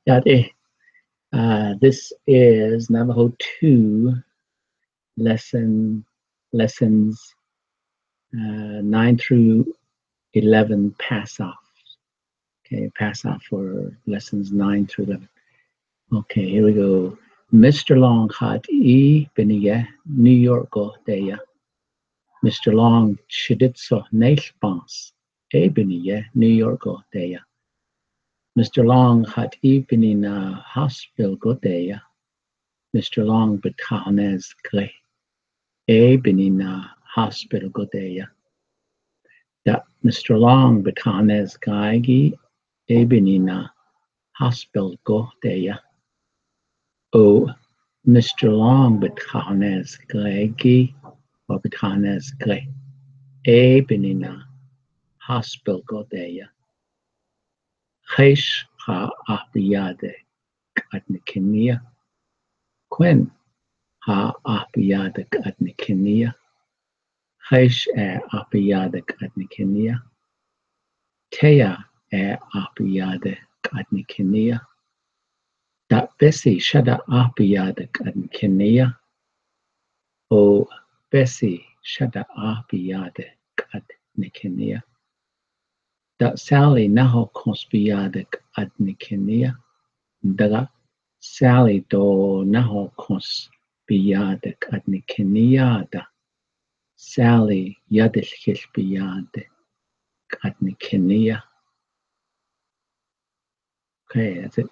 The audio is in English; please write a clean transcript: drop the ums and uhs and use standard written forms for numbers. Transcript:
Yate. This is Navajo 2 lessons 9 through 11 pass off. Okay, pass off for lessons 9 through 11. Okay, here we go. Mr. Long had beniye New York go deya. Mr. Long chiditso neilbans beniye New York go deya. Mr. Long had been in a hospital go deya. Mr. Long betahanes gre. Been in a hospital go deya. That Mr. Long betahanes gaigi been in a hospital go deya. O Mr. Long betahanes gregi or betahanes gre. Been in a hospital go deya. Chesh ha apiyade adnikinia. Quen ha apiyadak adnikinia. Chesh apiyadak adnikinia. Teya apiyadak adnikinia. Dat Bessie shada apiyadak adnikinia. O Bessie shada apiyadak adnikinia. Dat Sally naho conspiyadak adnikinia. Daga Sally do naho conspiyadak adnikiniada. Sally yadishkishbiyadak adnikinia. Okay, that's it.